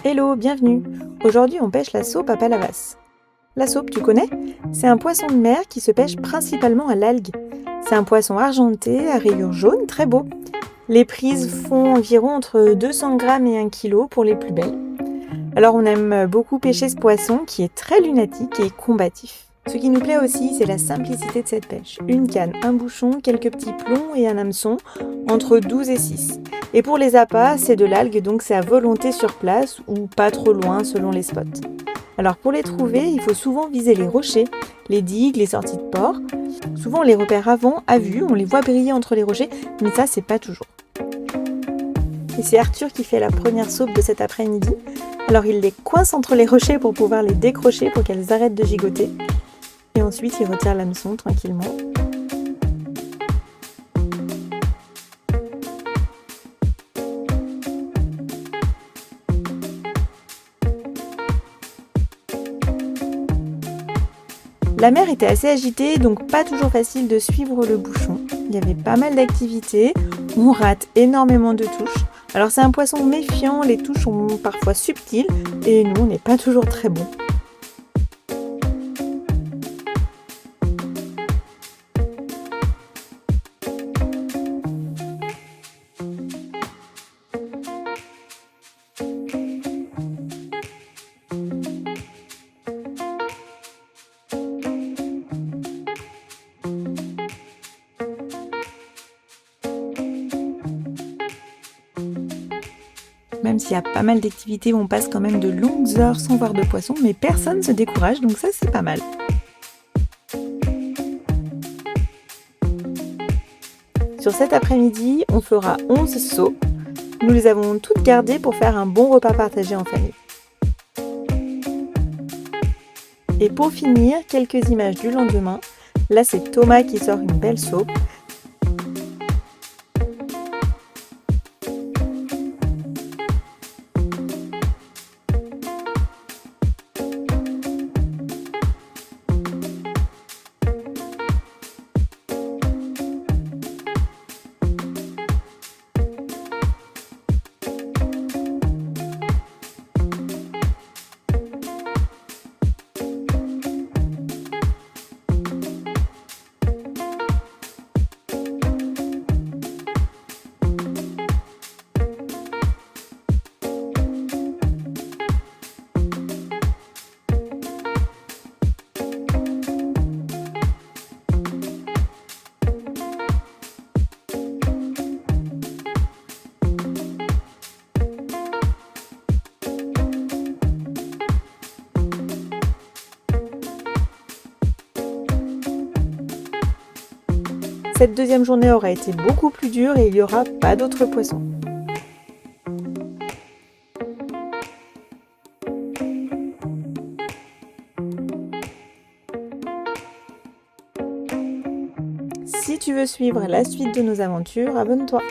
Hello, bienvenue. Aujourd'hui, on pêche la saupe à Palavas. La saupe, tu connais? C'est un poisson de mer qui se pêche principalement à l'algue. C'est un poisson argenté à rayures jaunes, très beau. Les prises font environ entre 200 grammes et 1 kg pour les plus belles. Alors on aime beaucoup pêcher ce poisson qui est très lunatique et combatif. Ce qui nous plaît aussi, c'est la simplicité de cette pêche. Une canne, un bouchon, quelques petits plombs et un hameçon, entre 12 et 6. Et pour les appâts, c'est de l'algue, donc c'est à volonté sur place ou pas trop loin selon les spots. Alors pour les trouver, il faut souvent viser les rochers, les digues, les sorties de port. Souvent on les repère avant, à vue, on les voit briller entre les rochers, mais ça c'est pas toujours. Et c'est Arthur qui fait la première saupe de cet après-midi. Alors il les coince entre les rochers pour pouvoir les décrocher pour qu'elles arrêtent de gigoter. Et ensuite il retire l'hameçon tranquillement. La mer était assez agitée, donc pas toujours facile de suivre le bouchon. Il y avait pas mal d'activités, on rate énormément de touches. Alors c'est un poisson méfiant, les touches sont parfois subtiles et nous on n'est pas toujours très bons. Même s'il y a pas mal d'activités, on passe quand même de longues heures sans voir de poisson, mais personne ne se décourage, donc ça c'est pas mal. Sur cet après-midi, on fera 11 saupes. Nous les avons toutes gardées pour faire un bon repas partagé en famille. Et pour finir, quelques images du lendemain. Là c'est Thomas qui sort une belle saupe. Cette deuxième journée aura été beaucoup plus dure et il n'y aura pas d'autres poissons. Si tu veux suivre la suite de nos aventures, abonne-toi.